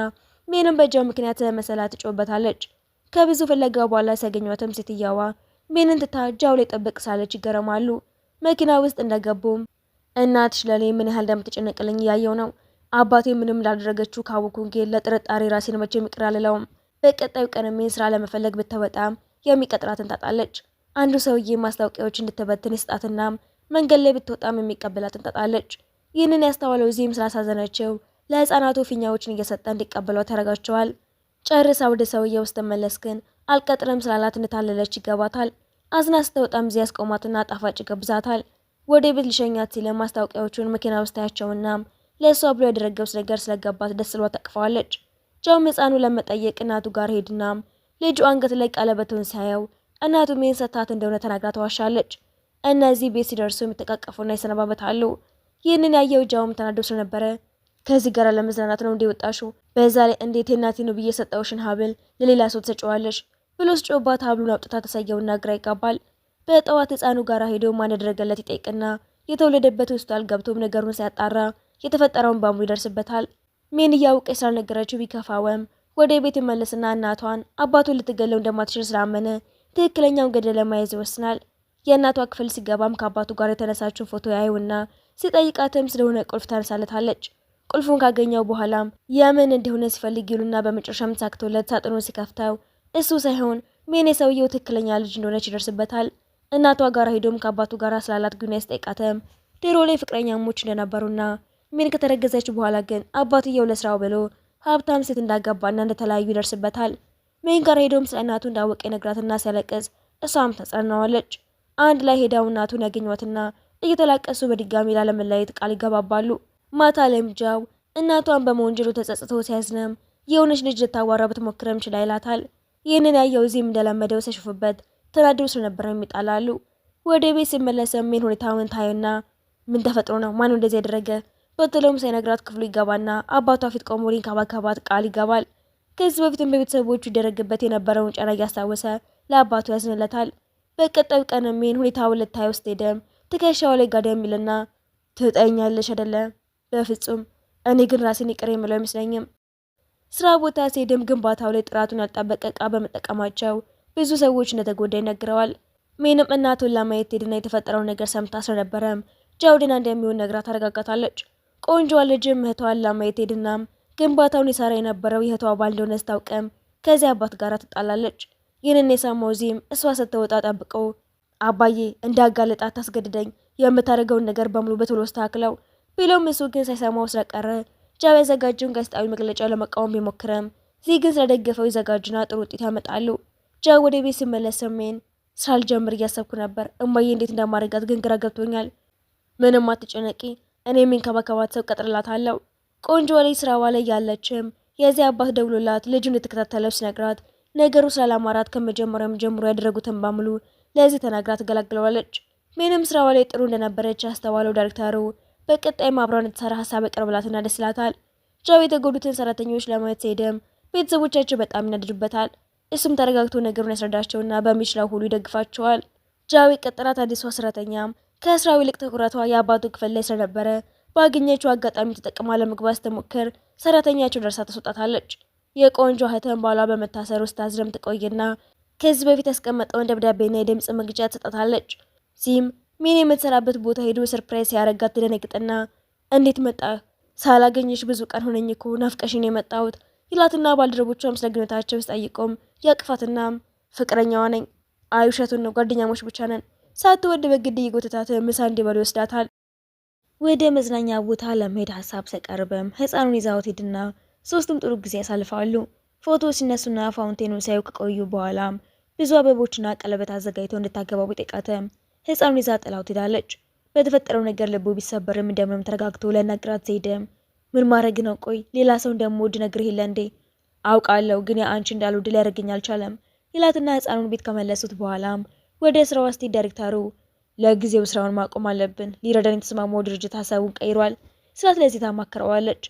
Speaker 2: ሜንም በጃው ምክንያት መሰላ ትጮህበታለች። ከብዙ ፍለጋ በኋላ ሲያገኟትም ሴትየዋ ሜንን ትታ ጃው ላይ ጥብቅ ሳለች ይገረማሉ። መኪና ውስጥ እንደገቡም እናትሽ ለኔ ምን ያህል እንደምትጨነቅልኝ እያየው ነው። አባቴ ምንም እንዳደረገችው ካወኩኝ ግን ለጥርጣሬ ራሴን መቼም ይቅር አልለውም። በቀጣዩ ቀን ሜን ስራ ለመፈለግ ብትወጣም የሚቀጥራትን ታጣለች። አንዱ ሰውዬ ማስታወቂያዎች እንድትበትን ይስጣትና መንገድ ላይ ብትወጣም የሚቀበላትን ታጣለች። ይህንን ያስተዋለው ዚህም ስላሳዘነችው ለህፃናቱ ፊኛዎችን እየሰጠ እንዲቀበሏት ያደርጋቸዋል። ጨርሳ ወደ ሰውዬው ስትመለስ ግን አልቀጥርም ስላላት እንታለለች ይገባታል። አዝና ስትወጣም ዚ ያስቆማትና ጣፋጭ ይገብዛታል። ወደ ቤት ሊሸኛት ሲል ማስታወቂያዎቹን መኪና ውስጥ ታያቸውና ለእሷ ብሎ ያደረገውስ ነገር ስለገባት ደስ ብሏ ታቅፈዋለች። ጃውም ህፃኑ ለመጠየቅ እናቱ ጋር ሄድና ልጁ አንገት ላይ ቀለበቱን ሲያየው እናቱ ሜን ሰታት እንደሆነ ተናግራ ተዋሻለች። እነዚህ ቤት ሲደርሱ የሚተቃቀፉና ይሰነባበታሉ። ይህንን ያየው ጃውም ተናዶ ስለነበረ ከዚህ ጋር ለመዝናናት ነው እንዲወጣሹ፣ በዛ ላይ እንዴት የእናቴ ነው ብዬ ሰጠውሽን ሀብል ለሌላ ሰው ተሰጨዋለሽ ብሎ ስጮባት ሀብሉን አውጥታ ተሰየውና ግራ ይጋባል። በጠዋት ህፃኑ ጋር ሄዶ ማን ያደረገለት ይጠይቅና የተወለደበት ሆስፒታል ገብቶም ነገሩን ሲያጣራ የተፈጠረውን በሙሉ ይደርስበታል። ሜን እያወቀች ስላልነገረችው ቢከፋወም ወደ ቤት ይመለስና እናቷን አባቱን ልትገለው እንደማትችል ስላመነ ትክክለኛውን ገደል ለማየዝ ይወስናል። የእናቷ ክፍል ሲገባም ከአባቱ ጋር የተነሳችውን ፎቶ ያዩና ሲጠይቃትም ስለሆነ ቁልፍ ታነሳለታለች። ቁልፉን ካገኘው በኋላም የምን እንደሆነ ሲፈልግ ይሉና በመጨረሻም ተሳክቶለት ሳጥኑን ሲከፍተው እሱ ሳይሆን ሜን የሰውየው ትክክለኛ ልጅ እንደሆነች ይደርስበታል። እናቷ ጋር ሄዶም ከአባቱ ጋር ስላላት ግንኙነት ሲጠይቃትም ድሮ ላይ ፍቅረኛሞች እንደነበሩና ሜን ከተረገዘች በኋላ ግን አባትየው ለስራው ብሎ ሀብታም ሴት እንዳገባና እንደተለያዩ ይደርስበታል። ሜን ጋር ሄዶም ስለ እናቱ እንዳወቀ ነግራትና ሲያለቅስ እሷም ተጽናናዋለች። አንድ ላይ ሄዳው እናቱን ያገኟትና እየተላቀሱ በድጋሚ ላለመለያየት ቃል ይገባባሉ። ማታ ላይም ጃው እናቷን በመወንጀሉ ተጸጽቶ ሲያዝነም የሆነች ልጅ ልታዋራ ብትሞክረም ችላ ይላታል። ይህንን ያየው ዚህም እንደለመደው ሲያሾፍበት ተናደው ስለነበረ ይጣላሉ። ወደ ቤት ሲመለስም ሜን ሁኔታውን ታዩና ምን ተፈጥሮ ነው ማን እንደዚህ ያደረገ በተለውም ሳይነግራት ክፍሉ ይገባና አባቷ ፊት ቆሞ ሊንከባከባት ቃል ይገባል። ከዚህ በፊትም በቤተሰቦቹ ይደረግበት የነበረውን ጫና እያስታወሰ ለአባቱ ያዝንለታል። በቀጣዩ ቀን ሜን ሁኔታውን ልታየው ስትሄድም ትከሻው ላይ ጋደም ይልና ትጠኛለሽ አይደለ? በፍጹም እኔ ግን ራሴን ይቅር የምለው አይመስለኝም። ስራ ቦታ ሲሄድም ግንባታው ላይ ጥራቱን ያልጠበቀ እቃ በመጠቀማቸው ብዙ ሰዎች እንደተጎዳ ይነግረዋል። ሜንም እናቱን ለማየት ሄድና የተፈጠረውን ነገር ሰምታ ስለነበረም ጃው ደህና እንደሚሆን ነግራ ታረጋጋታለች። ቆንጆዋ ልጅም እህቷን ለማየት ሄድና ግንባታውን ይሰራ የነበረው የእህቷ ባል እንደሆነ ስታውቅም ከዚያ አባት ጋር ትጣላለች። ይህንን የሰማው ዚህም እሷ ስትወጣ ጠብቆ አባዬ እንዳጋለጣት ታስገድደኝ የምታደርገውን ነገር በሙሉ በቶሎ አስተካክለው ቢለውም እሱ ግን ሳይሰማው ስለቀረ ጃው ያዘጋጀውን ጋዜጣዊ መግለጫ ለመቃወም ቢሞክርም ዚህ ግን ስለደገፈው ይዘጋጅና ጥሩ ውጤት ያመጣሉ። ጃው ወደ ቤት ሲመለስ ሜን ሳልጀምር እያሰብኩ ነበር እማዬ እንዴት እንደማረጋት ግን ግራ ገብቶኛል። ምንም አትጨነቂ፣ እኔ የሚንከባከባት ሰው ቀጥርላታለሁ። ቆንጆ ላይ ስራዋ ላይ ያለችም የዚህ አባት ደውሎላት ልጁን እንድትከታተለው ሲነግራት ነገሩ ስላላማራት ከመጀመሪያም ጀምሮ ያደረጉትን በሙሉ ለዚህ ተናግራ ትገላግለዋለች። ሜንም ስራዋ ላይ ጥሩ እንደነበረች ያስተዋለው ዳይሬክተሩ በቀጣይ አብራን እንድትሰራ ሀሳብ ያቀርብላትና ደስ ይላታል። ጃው የተጎዱትን ሰራተኞች ለማየት ሲሄድም ቤተሰቦቻቸው በጣም ይናደዱበታል። እሱም ተረጋግቶ ነገሩን ያስረዳቸውና በሚችለው ሁሉ ይደግፋቸዋል። ጃው የቀጠራት አዲሷ ሰራተኛም ከስራው ይልቅ ትኩረቷ የአባቱ ክፍል ላይ ስለነበረ ባገኘችው አጋጣሚ ተጠቅማ ለመግባት ስትሞክር ሰራተኛቸው ደርሳ ተስወጣታለች። የቆንጆ እህትን ባሏ በመታሰር ውስጥ ታዝረም ትቆይና ከዚህ በፊት ያስቀመጠውን ደብዳቤና የድምጽ መግጃ ትሰጣታለች። ዚህም ሜን የምትሰራበት ቦታ ሄዶ ሰርፕራይዝ ያረጋት ትደነግጥና እንዴት መጣ ሳላገኘሽ ብዙ ቀን ሆነኝ እኮ ናፍቀሽኝ የመጣሁት ይላትና ባልደረቦቿም ስለ ግንኙነታቸው ሲጠይቁም ያቅፋትና ፍቅረኛዋ ነኝ፣ አይ ውሸቱን ነው ጓደኛሞች ብቻ ነን፣ ሳትወድ በግድ እየጎተታት ምሳ እንዲበሉ ይወስዳታል። ወደ መዝናኛ ቦታ ለመሄድ ሀሳብ ሲቀርብም ህፃኑን ይዛውት ሄድና ሶስቱም ጥሩ ጊዜ ያሳልፋሉ። ፎቶ ሲነሱና ፋውንቴኑ ሲያዩ ከቆዩ በኋላም ብዙ አበቦችና ቀለበት አዘጋጅተው እንድታገባው ቢጠይቃትም ህፃኑን ይዛ ጥላው ትሄዳለች። በተፈጠረው ነገር ልቡ ቢሰበርም እንደምንም ተረጋግቶ ለነግራት ሲሄድም ምን ማድረግ ነው? ቆይ ሌላ ሰው እንደምወድ ነግሬህ የለ እንዴ? አውቃለሁ ግን አንቺ እንዳልወድ ሊያደርገኝ አልቻለም ይላትና ህፃኑን ቤት ከመለሱት በኋላም ወደ ስራው አስቴት ዳይሬክተሩ ለጊዜው ስራውን ማቆም አለብን፣ ሊረዳን የተስማማው ድርጅት ሀሳቡን ቀይሯል ስላት ለዚህ ታማክረዋለች።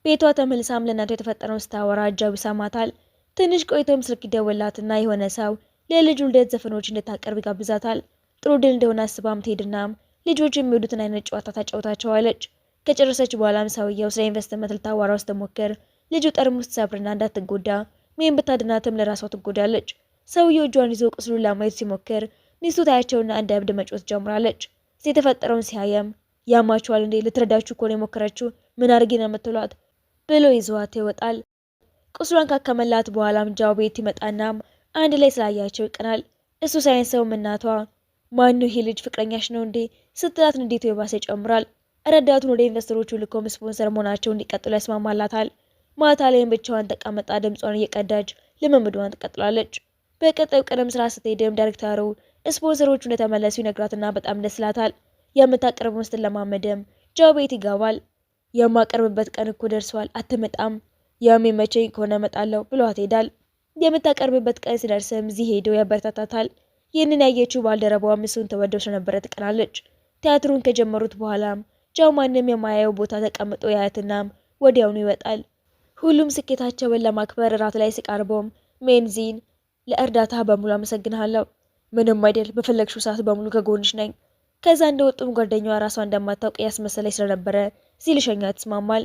Speaker 2: ቤቷ ተመልሳም ለእናቷ የተፈጠረውን ስታወራ ጃው ይሰማታል። ትንሽ ቆይቶም ስልክ ይደወላትና የሆነ ሰው ለልጁ ልደት ዘፈኖች እንድታቀርብ ይጋብዛታል። ጥሩ ድል እንደሆነ አስባም ትሄድናም ልጆች የሚወዱትን አይነት ጨዋታ ታጫውታቸዋለች። ከጨረሰች በኋላም ሰውየው ስለ ኢንቨስትመንት ልታዋራው ስትሞክር ልጁ ጠርሙስ ትሰብርና እንዳትጎዳ ሜን ብታድናትም ለራሷ ትጎዳለች። ሰውየው እጇን ይዞ ቁስሉን ለማየት ሲሞክር ሚስቱ ታያቸውና እንደ እብድ መጮት ጀምራለች። የተፈጠረውን ሲያየም ያማችኋል እንዴ? ልትረዳችሁ እኮ ነው የሞከረችው። ምን አድርጌ ነው የምትሏት ብሎ ይዟት ይወጣል። ቁስሏን ካከመላት በኋላም ጃው ቤት ይመጣና አንድ ላይ ስላያቸው ይቀናል። እሱ ሳይንሰውም እናቷ ማን ነው ይሄ ልጅ ፍቅረኛሽ ነው እንዴ ስትላት ንዴቱ የባሰ ይጨምራል። ረዳቱን ወደ ኢንቨስተሮቹ ልኮም ስፖንሰር መሆናቸው እንዲቀጥሉ ያስማማላታል። ማታ ላይም ብቻዋን ተቀምጣ ድምጿን እየቀዳች ልምምዷን ትቀጥላለች። በቀጣዩ ቀንም ስራ ስትሄድም ዳይሬክተሩ ስፖንሰሮቹ እንደተመለሱ ይነግራትና በጣም ደስ ይላታል። የምታቀርበውን ስትለማመድም ጃው ቤት ይገባል። የማቀርብበት ቀን እኮ ደርሷል፣ አትመጣም? የሚመቸኝ ከሆነ እመጣለሁ ብሏት ሄዳል። የምታቀርብበት ቀን ሲደርስም እዚህ ሄዶ ያበረታታታል። ይህንን ያየችው ባልደረባዋ እሱን ተወደው ስለነበረ ትቀናለች። ቲያትሩን ከጀመሩት በኋላም ጃው ማንም የማያየው ቦታ ተቀምጦ ያያትና ወዲያውኑ ይወጣል። ሁሉም ስኬታቸውን ለማክበር እራት ላይ ሲቀርበውም ሜንዚን ለእርዳታ በሙሉ አመሰግናለሁ፣ ምንም አይደል፣ በፈለግሽው ሰዓት በሙሉ ከጎንሽ ነኝ። ከዛ እንደወጡም ጓደኛዋ ራሷ እንደማታውቅ ያስመሰለች ስለነበረ ሲልሸኛት ይስማማል።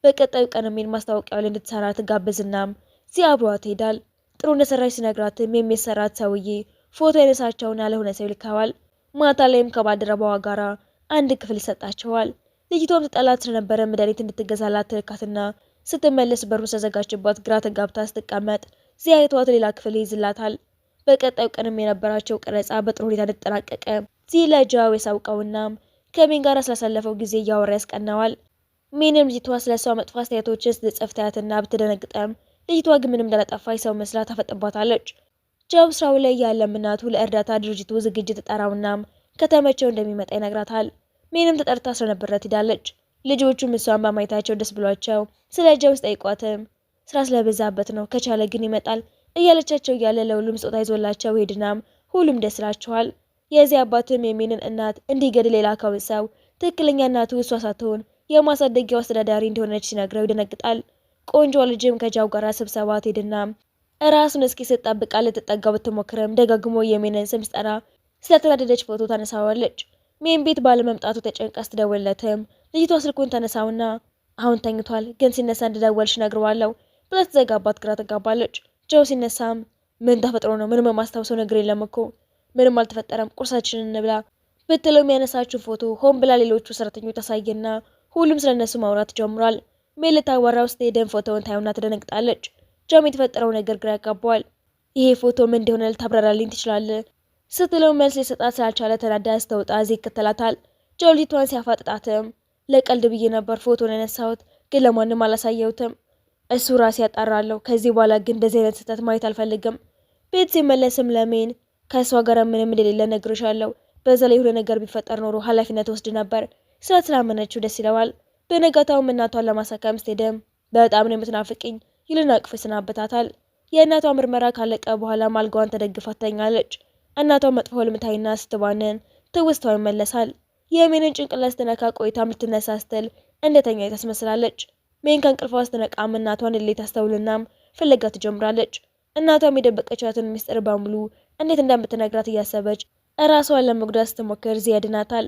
Speaker 2: በቀጣዩ ቀን ሜን ማስታወቂያው ላይ እንድትሰራ ትጋብዝናም አብሯት ትሄዳል። ጥሩ እንደሰራች ሲነግራትም የሚሰራት ሰውዬ ፎቶ የነሳቸውን ያልሆነ ሰው ይልካዋል። ማታ ላይም ከባልደረባዋ ጋራ አንድ ክፍል ይሰጣቸዋል። ልጅቷም ትጠላት ስለነበረ መድኃኒት እንድትገዛላት ትልካትና ስትመለስ በሩ ተዘጋችባት ግራ ተጋብታ ስትቀመጥ አይተዋት ሌላ ክፍል ይይዝላታል። በቀጣዩ ቀንም የነበራቸው ቀረጻ በጥሩ ሁኔታ እንደተጠናቀቀ ለጃው ያሳውቀውና ከሜን ጋር ስላሳለፈው ጊዜ እያወራ ያስቀናዋል። ሜንም ልጅቷ ስለሷ መጥፎ አስተያየቶችን ስትጽፍ ታያትና ብትደነግጠም ልጅቷ ግን ምንም እንዳላጠፋች ሰው መስላ ታፈጥባታለች። ጃው ስራው ላይ ያለም እናቱ ለእርዳታ ድርጅቱ ዝግጅት ጠራውና ከተመቸው እንደሚመጣ ይነግራታል። ሜንም ተጠርታ ስለነበረ ትሄዳለች። ልጆቹም እሷን በማየታቸው ደስ ብሏቸው ስለ ጃው ጠይቋትም ስራ ስለበዛበት ነው ከቻለ ግን ይመጣል እያለቻቸው እያለ ለሁሉም ስጦታ ይዞላቸው ሄድናም ሁሉም ደስ ይላቸዋል። የዚህ አባትም የሜንን እናት እንዲገድል የላከውን ሰው ትክክለኛ እናቱ እሷ ሳትሆን የማሳደጊያው አስተዳዳሪ እንደሆነች ሲነግረው ይደነግጣል። ቆንጆ ልጅም ከጃው ጋር ስብሰባ ትሄድና ራሱን እስኪ ስትጠብቃ ልትጠጋው ብትሞክርም ደጋግሞ የሜንን ስም ስጠራ ስለተናደደች ፎቶ ታነሳዋለች። ሜን ቤት ባለመምጣቱ ተጨንቃ ስትደውልለትም ልጅቷ ስልኩን ታነሳውና አሁን ተኝቷል፣ ግን ሲነሳ እንደደወልሽ ነግረዋለሁ ብላ ትዘጋባት ግራ ተጋባለች። ጃው ሲነሳም ምን ተፈጥሮ ነው? ምንም የማስታውሰው ነገር የለም እኮ ምንም አልተፈጠረም፣ ቁርሳችንን እንብላ ብትለው የሚያነሳችው ፎቶ ሆን ብላ ሌሎቹ ሰራተኞች ታሳየና ሁሉም ስለነሱ ማውራት ጀምሯል። ሜን ልታወራ ውስጥ ሄደን ፎቶውን ታዩና ትደነግጣለች። ጃም የተፈጠረው ነገር ግራ ያጋባዋል። ይሄ ፎቶ ምን እንደሆነ ልታብራራልኝ ትችላለህ ስትለው መልስ ሊሰጣት ስላልቻለ ተናዳ ስተወጣ ይከተላታል። ጃው ልጅቷን ሲያፋጥጣትም ለቀልድ ብዬ ነበር ፎቶን ያነሳሁት፣ ግን ለማንም አላሳየሁትም። እሱ ራሴ ያጣራለሁ። ከዚህ በኋላ ግን እንደዚህ አይነት ስህተት ማየት አልፈልግም። ቤት ሲመለስም ለሜን ከእሷ ጋር ምንም እንደሌለ ነግሬሻለሁ። በዛ ላይ የሆነ ነገር ቢፈጠር ኖሮ ኃላፊነት ወስድ ነበር። ስላመነችው ደስ ይለዋል። በነጋታውም እናቷን ለማሳከም ስትሄድም በጣም ነው የምትናፍቅኝ ይልና አቅፎ ይሰናበታታል። የእናቷ ምርመራ ካለቀ በኋላ አልጋዋን ተደግፋ ትተኛለች። እናቷ መጥፎ ህልም ታይና ስትባንን ትውስታው ይመለሳል። የሜንን ጭንቅላት ስትነካ ቆይታም ልትነሳ ስትል እንደተኛ ታስመስላለች። ሜን ከእንቅልፏ ስትነቃም እናቷን ሌሊት ታስተውልናም ፍለጋ ትጀምራለች። እናቷም የደበቀቻትን ምስጢር በሙሉ እንዴት እንደምትነግራት እያሰበች እራሷን ለመጉዳት ስትሞክር ያድናታል።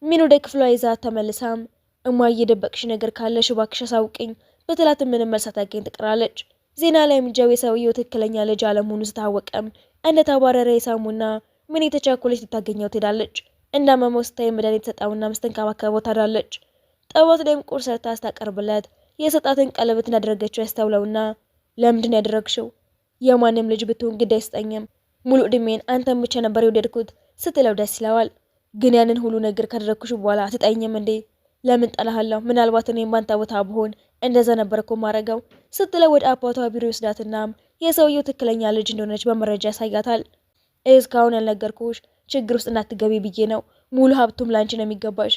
Speaker 2: ሜን ወደ ክፍሏ ይዛት ተመልሳም እማዬ የደበቅሽ ነገር ካለሽ እባክሽ አሳውቅኝ በትላትም ምንም መልስ ሳታገኝ ትቀራለች። ዜና ላይ ጃው የሰውየው ትክክለኛ ልጅ አለመሆኑ ስታወቀም እንደተባረረ የሳሙና ሜን የተቻኮለች ልታገኘው ትሄዳለች። እንዳመመው ስታይ መድኃኒት ሰጣውና ስትንከባከበው ታድራለች። ጠዋት ላይም ቁርስ ሰርታ ስታቀርብለት የሰጣትን ቀለበት እንዳደረገችው ያስተውለውና ለምንድን ያደረግሽው? የማንም ልጅ ብትሆን ግድ አይሰጠኝም፣ ሙሉ እድሜን አንተን ብቻ ነበር የወደድኩት ስትለው ደስ ይለዋል። ግን ያንን ሁሉ ነገር ካደረግኩሽ በኋላ አትጠይኝም እንዴ? ለምን ጠላሃለሁ? ምናልባት እኔም ባንተ ቦታ ብሆን እንደዛ ነበር እኮ ማረገው ስትለው ወደ አባቷ ቢሮ ይወስዳትና የሰውየው ትክክለኛ ልጅ እንደሆነች በመረጃ ያሳያታል። እስካሁን ያልነገርኩሽ ችግር ውስጥ እንዳትገቢ ብዬ ነው። ሙሉ ሀብቱም ላንቺ ነው የሚገባሽ።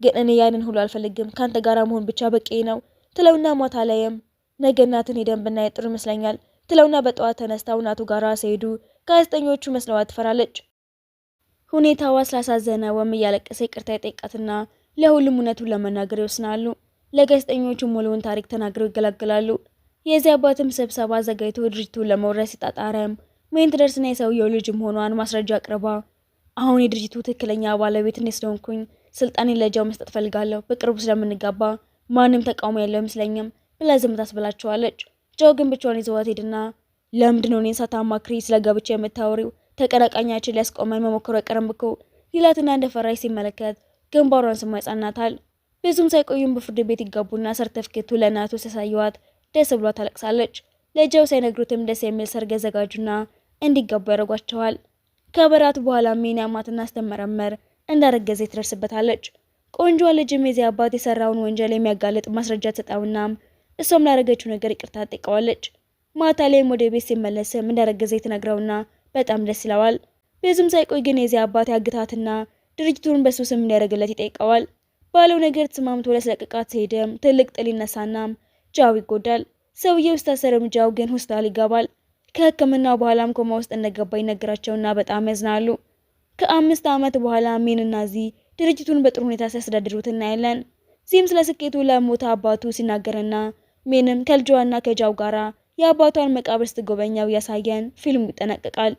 Speaker 2: ግን እኔ ያንን ሁሉ አልፈልግም፣ ካንተ ጋራ መሆን ብቻ በቂ ነው ትለውና ማታ ላይም ነገ እናትን ሄደን ብናይ ጥሩ ይመስለኛል ትለውና በጠዋት ተነስታው እናቱ ጋራ ሲሄዱ ጋዜጠኞቹ መስለዋት ትፈራለች። ሁኔታዋ ስላሳዘነውም እያለቀሰ ይቅርታ ይጠይቃትና ለሁሉም እውነቱን ለመናገር ይወስናሉ። ለጋዜጠኞቹ ሙሉውን ታሪክ ተናግረው ይገላገላሉ። የዚህ አባትም ስብሰባ አዘጋጅቶ ድርጅቱን ለመውረስ ሲጣጣረም ሜን ትደርስና የሰውየው ልጅ መሆኗን ማስረጃ አቅርባ አሁን የድርጅቱ ትክክለኛ ባለቤት እኔ ስለሆንኩኝ ስልጣኔን ለጃው መስጠት ፈልጋለሁ፣ በቅርቡ ስለምንጋባ ማንም ተቃውሞ ያለው አይመስለኝም ብላ ዝም ታስብላቸዋለች። ጃው ግን ብቻውን ይዘዋት ሄድና ለምንድን ነው እኔን ሳታማክሪ ስለ ጋብቻ የምታወሪው? ተቀናቃኛችን ሊያስቆመን መሞከሩ አይቀርም እኮ ይላትና እንደፈራች ሲመለከት ግንባሯን ስሞ ያጻናታል። ብዙም ሳይቆዩም በፍርድ ቤት ይጋቡና ሰርተፍኬቱ ለእናቱ ሲያሳዩዋት ደስ ብሏ ታለቅሳለች። ለጃው ሳይነግሩትም ደስ የሚል ሰርግ ያዘጋጁና እንዲጋቡ ያደርጓቸዋል። ከበራት በኋላ ሚን ያማትና ስትመረመር እንዳረገዘ ትደርስበታለች። ቆንጆ ልጅም የዚህ አባት የሰራውን ወንጀል የሚያጋልጥ ማስረጃ ተሰጣውና እሷም ላደረገችው ነገር ይቅርታ ጠይቀዋለች። ማታ ላይም ወደ ቤት ሲመለስም እንዳረገዘ ትነግረውና በጣም ደስ ይለዋል። ብዙም ሳይቆይ ግን የዚህ አባት ያግታትና ድርጅቱን በሱ ስም እንዲያደርግለት ይጠይቀዋል። ባለው ነገር ተስማምቶ ለስለቅቃት ሲሄድም ትልቅ ጥል ይነሳና ጃው ይጎዳል። ሰውየው ስታሰርም ጃው ግን ሆስፒታል ይገባል። ከሕክምናው በኋላም ኮማ ውስጥ እንደገባ ይነገራቸውና በጣም ያዝናሉ። ከ5 ዓመት በኋላ ሚንና ዚ ድርጅቱን በጥሩ ሁኔታ ሲያስተዳድሩት እናያለን። ዚህም ስለ ስኬቱ ለሞተ አባቱ ሲናገርና ሚንም ከልጇና ከጃው ጋራ የአባቷን መቃብር ስትጎበኛው ያሳየን ፊልሙ ይጠናቀቃል።